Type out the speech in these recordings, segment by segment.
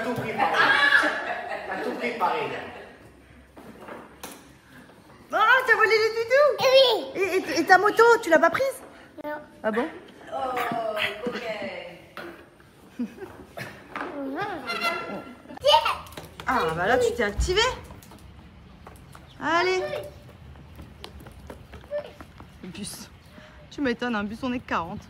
tout pris pareil. T'as tout pris pareil. Ah, t'as volé les doudous? Oui. Et ta moto, tu l'as pas prise? Non. Ah bon? Oh, ok. Ah, bah là, tu t'es activé. Allez. Le bus. Tu m'étonnes, un bus, on est 40.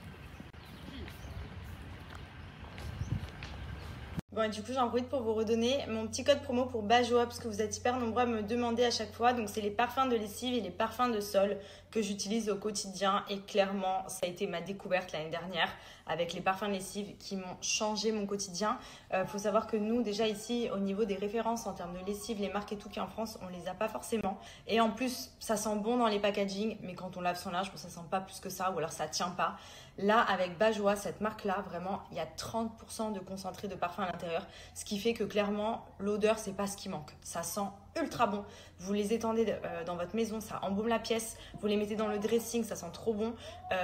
Bon, et du coup, j'en profite pour vous redonner mon petit code promo pour Bajoa, parce que vous êtes hyper nombreux à me demander à chaque fois. Donc, c'est les parfums de lessive et les parfums de sol que j'utilise au quotidien. Et clairement, ça a été ma découverte l'année dernière avec les parfums de lessive qui m'ont changé mon quotidien. Faut savoir que nous, déjà ici, au niveau des références en termes de lessive, les marques et tout qui en France, on les a pas forcément. Et en plus, ça sent bon dans les packaging, mais quand on lave son linge, ça sent pas plus que ça, ou alors ça tient pas. Là, avec Bajoa, cette marque-là, vraiment, il y a 30% de concentré de parfum à l'intérieur, ce qui fait que clairement, l'odeur, c'est pas ce qui manque. Ça sent ultra bon. Vous les étendez dans votre maison, ça embaume la pièce. Vous les mettez dans le dressing, ça sent trop bon.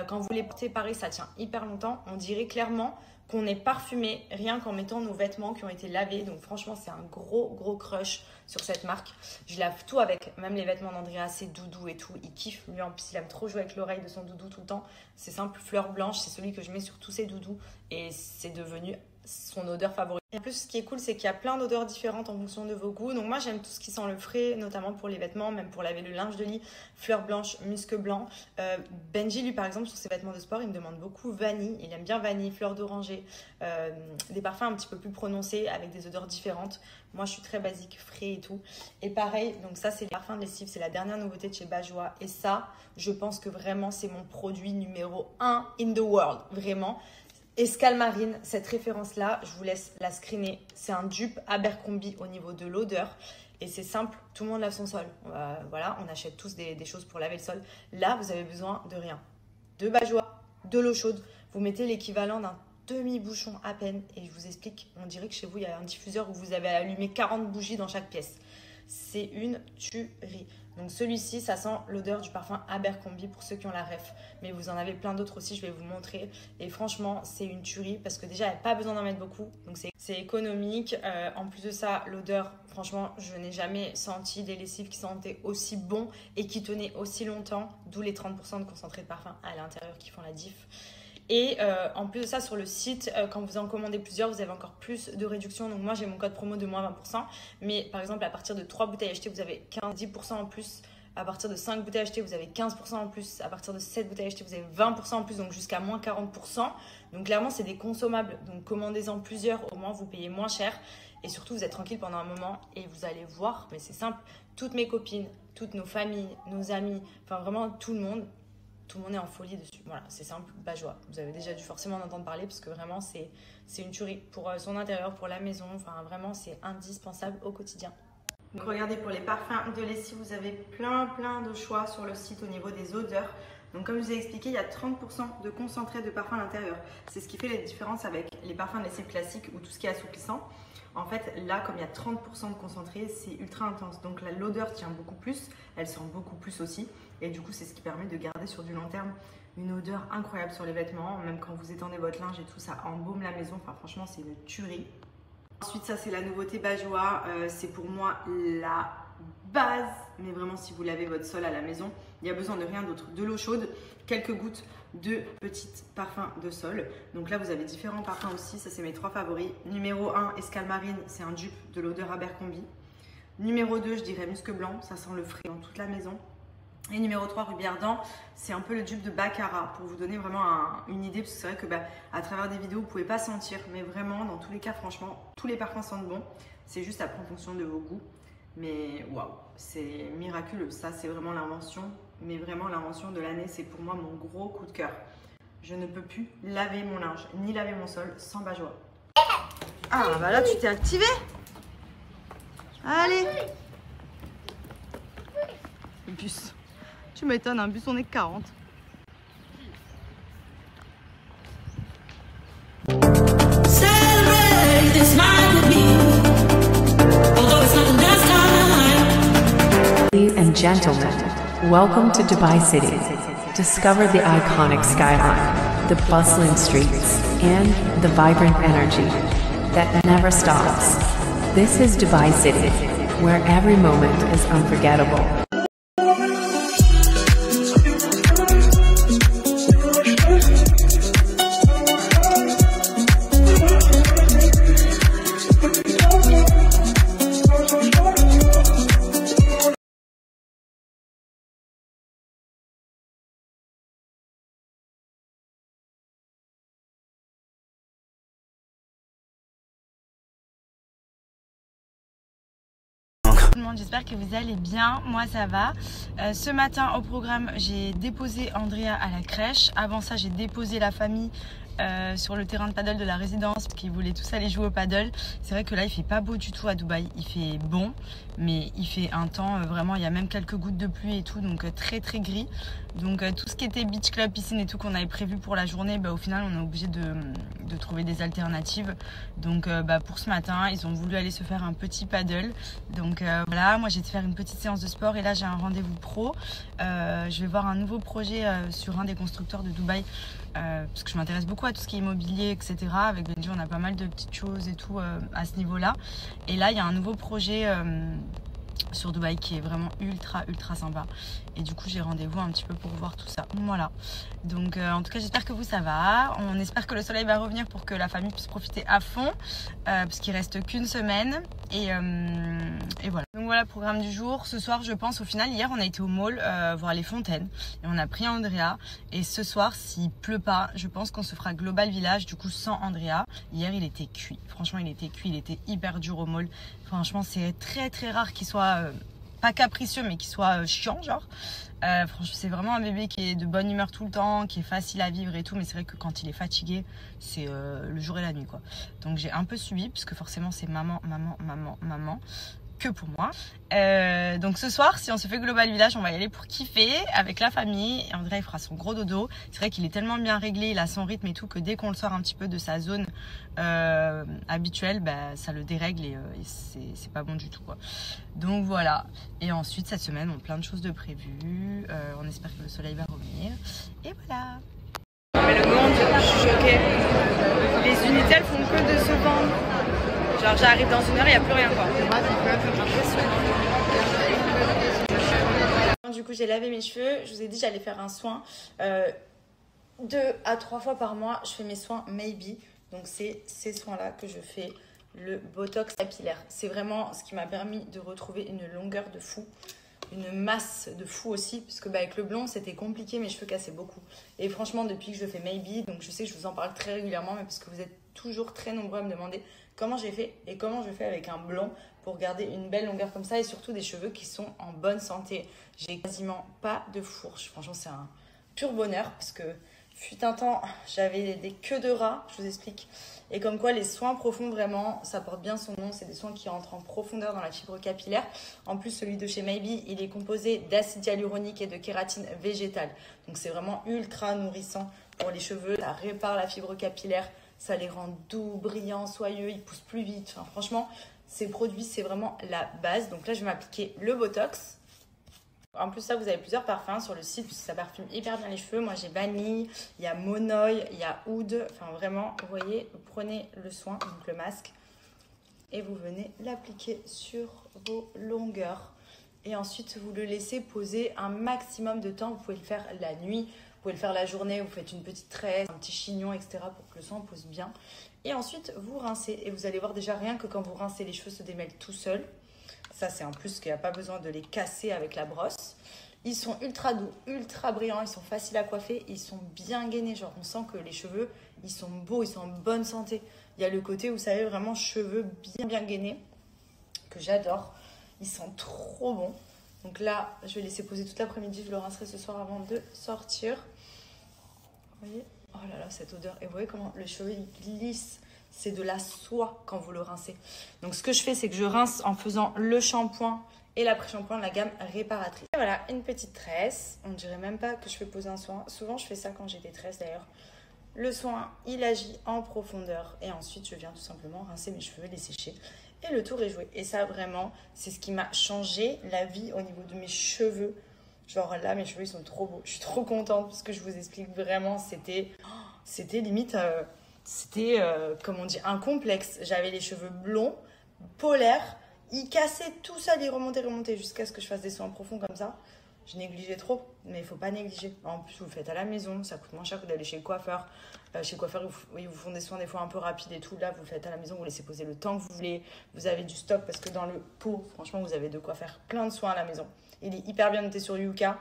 Quand vous les portez pareil, ça tient hyper longtemps. On dirait clairement qu'on est parfumé rien qu'en mettant nos vêtements qui ont été lavés. Donc franchement, c'est un gros crush sur cette marque. Je lave tout avec, même les vêtements d'Andrea, ses doudous et tout. Il kiffe, lui en plus, il aime trop jouer avec l'oreille de son doudou tout le temps. C'est simple, fleur blanche, c'est celui que je mets sur tous ses doudous et c'est devenu son odeur favorite. Et en plus, ce qui est cool, c'est qu'il y a plein d'odeurs différentes en fonction de vos goûts. Donc moi, j'aime tout ce qui sent le frais, notamment pour les vêtements, même pour laver le linge de lit, fleur blanche, musc blanc. Benji, lui, par exemple, sur ses vêtements de sport, il me demande beaucoup vanille. Il aime bien vanille, fleur d'oranger, des parfums un petit peu plus prononcés avec des odeurs différentes. Moi, je suis très basique, frais et tout. Et pareil, donc ça, c'est les parfums de lessive. C'est la dernière nouveauté de chez Bajoa. Et ça, je pense que vraiment, c'est mon produit numéro 1 in the world. Vraiment. Escale Marine, cette référence-là, je vous laisse la screener. C'est un dupe Abercrombie au niveau de l'odeur. Et c'est simple, tout le monde lave son sol. Voilà, on achète tous des choses pour laver le sol. Là, vous avez besoin de rien. De Bajoa, de l'eau chaude. Vous mettez l'équivalent d'un demi-bouchon à peine. Et je vous explique, on dirait que chez vous, il y a un diffuseur où vous avez allumé 40 bougies dans chaque pièce. C'est une tuerie. Donc celui-ci, ça sent l'odeur du parfum Abercrombie pour ceux qui ont la ref. Mais vous en avez plein d'autres aussi, je vais vous montrer. Et franchement, c'est une tuerie parce que déjà, il n'y a pas besoin d'en mettre beaucoup. Donc c'est économique. En plus de ça, l'odeur, franchement, je n'ai jamais senti des lessives qui sentaient aussi bon et qui tenaient aussi longtemps. D'où les 30% de concentré de parfum à l'intérieur qui font la diff. Et en plus de ça, sur le site, quand vous en commandez plusieurs, vous avez encore plus de réduction. Donc moi, j'ai mon code promo de moins 20%. Mais par exemple, à partir de 3 bouteilles achetées, vous avez 10% en plus. À partir de 5 bouteilles achetées, vous avez 15% en plus. À partir de 7 bouteilles achetées, vous avez 20% en plus. Donc jusqu'à moins 40%. Donc clairement, c'est des consommables. Donc commandez-en plusieurs. Au moins, vous payez moins cher. Et surtout, vous êtes tranquille pendant un moment. Et vous allez voir, mais c'est simple, toutes mes copines, toutes nos familles, nos amis, enfin vraiment tout le monde est en folie dessus. Voilà, c'est simple, Bajoa. Vous avez déjà dû forcément en entendre parler parce que vraiment, c'est une tuerie pour son intérieur, pour la maison. Enfin, vraiment, c'est indispensable au quotidien. Donc, regardez, pour les parfums de lessive, vous avez plein de choix sur le site au niveau des odeurs. Donc, comme je vous ai expliqué, il y a 30% de concentré de parfum à l'intérieur. C'est ce qui fait la différence avec les parfums de lessive classiques ou tout ce qui est assouplissant. En fait, là, comme il y a 30% de concentré, c'est ultra intense. Donc, l'odeur tient beaucoup plus, elle sent beaucoup plus aussi. Et du coup, c'est ce qui permet de garder sur du long terme une odeur incroyable sur les vêtements. Même quand vous étendez votre linge et tout, ça embaume la maison. Enfin, franchement, c'est une tuerie. Ensuite, ça, c'est la nouveauté Bajoa. C'est pour moi la base. Mais vraiment, si vous lavez votre sol à la maison, il n'y a besoin de rien d'autre. De l'eau chaude, quelques gouttes de petits parfums de sol. Donc là, vous avez différents parfums aussi. Ça, c'est mes 3 favoris. Numéro 1, Escale Marine. C'est un dupe de l'odeur Abercrombie. Numéro 2, je dirais Musc Blanc. Ça sent le frais dans toute la maison. Et numéro 3, Ruby Ardent, c'est un peu le dupe de Baccarat pour vous donner vraiment une idée, parce que c'est vrai que à travers des vidéos, vous ne pouvez pas sentir, mais vraiment, dans tous les cas, franchement, tous les parfums sentent bon. C'est juste après en fonction de vos goûts. Mais waouh, c'est miraculeux. Ça, c'est vraiment l'invention, mais vraiment l'invention de l'année. C'est pour moi mon gros coup de cœur. Je ne peux plus laver mon linge, ni laver mon sol sans Bajoa. Ah, bah là, tu t'es activé. Allez. Le bus. Tu m'étonnes, un bus, on est 40. Ladies and gentlemen, welcome to Dubai City. Discover the iconic skyline, the bustling streets, and the vibrant energy. that never stops. This is Dubai City, where every moment is unforgettable. Tout le monde, j'espère que vous allez bien, moi ça va. Ce matin au programme j'ai déposé Andrea à la crèche. Avant ça j'ai déposé la famille sur le terrain de paddle de la résidence parce qu'ils voulaient tous aller jouer au paddle. C'est vrai que là il fait pas beau du tout à Dubaï, il fait bon mais il fait un temps vraiment, il y a même quelques gouttes de pluie et tout, donc très très gris. Donc tout ce qui était beach club, piscine et tout qu'on avait prévu pour la journée, au final on est obligé de trouver des alternatives. Donc pour ce matin ils ont voulu aller se faire un petit paddle. Donc voilà, moi j'ai été faire une petite séance de sport et là j'ai un rendez-vous pro. Je vais voir un nouveau projet sur un des constructeurs de Dubaï parce que je m'intéresse beaucoup à tout ce qui est immobilier, etc. Avec Benji on a pas mal de petites choses et tout à ce niveau là. Et là il y a un nouveau projet sur Dubaï qui est vraiment ultra sympa, et du coup j'ai rendez-vous un petit peu pour voir tout ça. Voilà, donc en tout cas j'espère que vous ça va, on espère que le soleil va revenir pour que la famille puisse profiter à fond parce qu'il reste qu'une semaine et voilà. Donc voilà le programme du jour. Ce soir je pense, au final hier on a été au mall voir les fontaines et on a pris Andrea, et ce soir s'il pleut pas je pense qu'on se fera Global Village du coup sans Andrea. Hier il était cuit, franchement il était cuit, il était hyper dur au mall. Franchement c'est très rare qu'il soit pas capricieux mais qu'il soit chiant genre. Franchement c'est vraiment un bébé qui est de bonne humeur tout le temps, qui est facile à vivre et tout, mais c'est vrai que quand il est fatigué c'est le jour et la nuit quoi. Donc j'ai un peu subi puisque forcément c'est maman que pour moi. Donc ce soir si on se fait Global Village on va y aller pour kiffer avec la famille, et André il fera son gros dodo. C'est vrai qu'il est tellement bien réglé, il a son rythme et tout, que dès qu'on le sort un petit peu de sa zone habituelle ça le dérègle et c'est pas bon du tout quoi. Donc voilà, et ensuite cette semaine on a plein de choses de prévues, on espère que le soleil va revenir et voilà. Mais le monde, je suis choquée, les unités elles font que de se vendre. Genre j'arrive dans une heure, il n'y a plus rien quoi. Du coup j'ai lavé mes cheveux, je vous ai dit j'allais faire un soin 2 à 3 fois par mois. Je fais mes soins Maybe, donc c'est ces soins là que je fais, le botox capillaire. C'est vraiment ce qui m'a permis de retrouver une longueur de fou, une masse de fou aussi, parce que avec le blond c'était compliqué, mes cheveux cassaient beaucoup. Et franchement depuis que je fais Maybe, donc je sais que je vous en parle très régulièrement, mais parce que vous êtes toujours très nombreux à me demander comment j'ai fait et comment je fais avec un blond pour garder une belle longueur comme ça, et surtout des cheveux qui sont en bonne santé. J'ai quasiment pas de fourche, franchement c'est un pur bonheur, parce que fut un temps j'avais des queues de rats, je vous explique. Et comme quoi les soins profonds vraiment, ça porte bien son nom, c'est des soins qui rentrent en profondeur dans la fibre capillaire. En plus celui de chez Maybe, il est composé d'acide hyaluronique et de kératine végétale. Donc c'est vraiment ultra nourrissant pour les cheveux, ça répare la fibre capillaire, ça les rend doux, brillants, soyeux, ils poussent plus vite. Enfin, franchement, ces produits, c'est vraiment la base. Donc là, je vais m'appliquer le Botox. En plus, ça, vous avez plusieurs parfums sur le site, puisque ça parfume hyper bien les cheveux. Moi, j'ai vanille, il y a monoï, il y a oud. Enfin, vraiment, vous voyez, vous prenez le soin, donc le masque, et vous venez l'appliquer sur vos longueurs. Et ensuite, vous le laissez poser un maximum de temps. Vous pouvez le faire la nuit, vous pouvez le faire la journée, vous faites une petite tresse, un petit chignon, etc. pour que le soin pose bien. Et ensuite, vous rincez. Et vous allez voir déjà, rien que quand vous rincez, les cheveux se démêlent tout seuls. Ça, c'est un plus, qu'il n'y a pas besoin de les casser avec la brosse. Ils sont ultra doux, ultra brillants, ils sont faciles à coiffer, ils sont bien gainés. Genre, on sent que les cheveux, ils sont beaux, ils sont en bonne santé. Il y a le côté, vous savez, vraiment cheveux bien gainés, que j'adore. Ils sentent trop bons. Donc là, je vais laisser poser toute l'après-midi. Je le rincerai ce soir avant de sortir. Vous voyez? Oh là là, cette odeur. Et vous voyez comment le cheveu il glisse. C'est de la soie quand vous le rincez. Donc ce que je fais, c'est que je rince en faisant le shampoing et l'après-shampoing de la gamme réparatrice. Et voilà, une petite tresse. On ne dirait même pas que je fais poser un soin. Souvent, je fais ça quand j'ai des tresses d'ailleurs. Le soin, il agit en profondeur. Et ensuite, je viens tout simplement rincer mes cheveux, les sécher. Et le tour est joué. Et ça, vraiment, c'est ce qui m'a changé la vie au niveau de mes cheveux. Genre là, mes cheveux, ils sont trop beaux. Je suis trop contente parce que je vous explique vraiment, c'était limite... c'était, comme on dit, un complexe. J'avais les cheveux blonds, polaires, ils cassaient tout seul, ils remontaient jusqu'à ce que je fasse des soins profonds comme ça. Je négligeais trop, mais il faut pas négliger. En plus, vous le faites à la maison, ça coûte moins cher que d'aller chez le coiffeur. Chez le coiffeur, ils vous font des soins des fois un peu rapides et tout. Là, vous le faites à la maison, vous laissez poser le temps que vous voulez. Vous avez du stock parce que dans le pot, franchement, vous avez de quoi faire plein de soins à la maison. Il est hyper bien noté sur Yuka.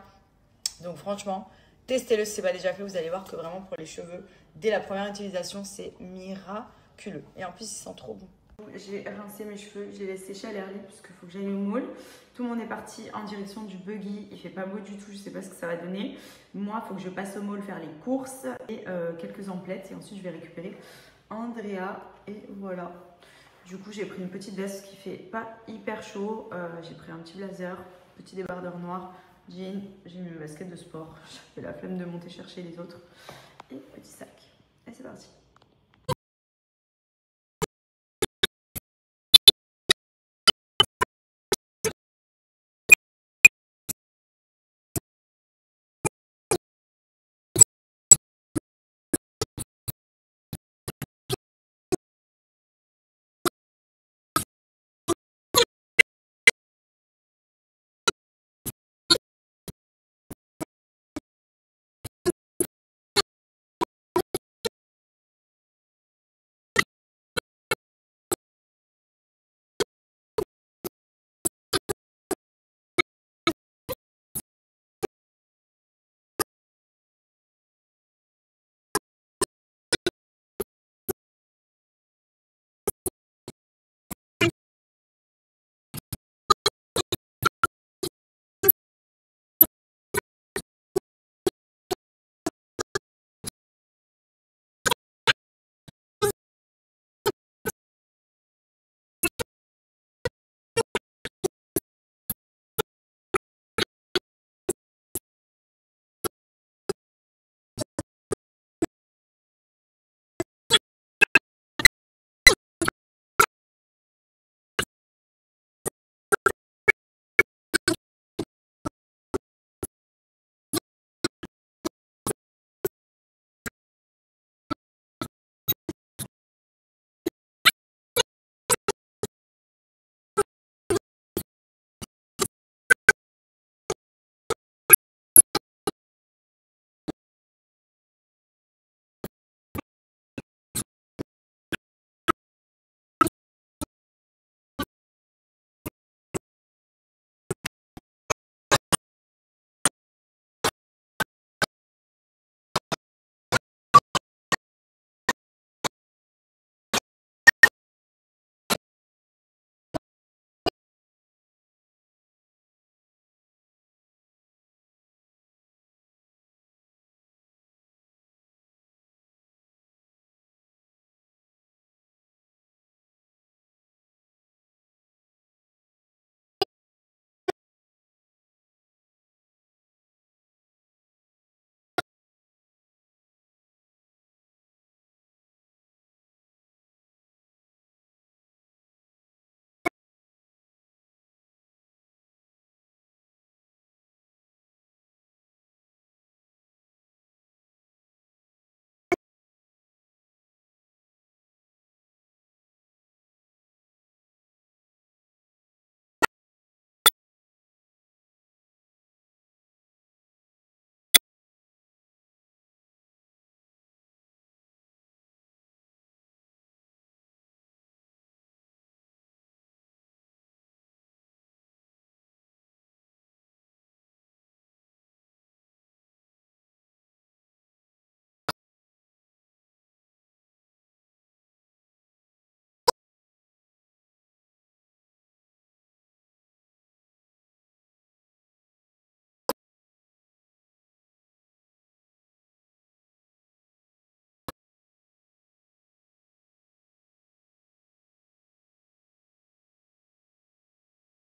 Donc franchement, testez-le si ce n'est pas déjà fait. Vous allez voir que vraiment pour les cheveux, dès la première utilisation, c'est miraculeux. Et en plus, il sent trop bon. J'ai rincé mes cheveux, je les laisse sécher à l'air libre parce qu'il faut que j'aille au mall. Tout le monde est parti en direction du buggy. Il fait pas beau du tout, je sais pas ce que ça va donner. Moi, il faut que je passe au mall faire les courses et quelques emplettes. Et ensuite, je vais récupérer Andrea. Et voilà. Du coup, j'ai pris une petite veste qui fait pas hyper chaud. J'ai pris un petit blazer, petit débardeur noir, jean. J'ai mis une basket de sport. J'ai la flemme de monter chercher les autres. Et petit sac. Et c'est parti.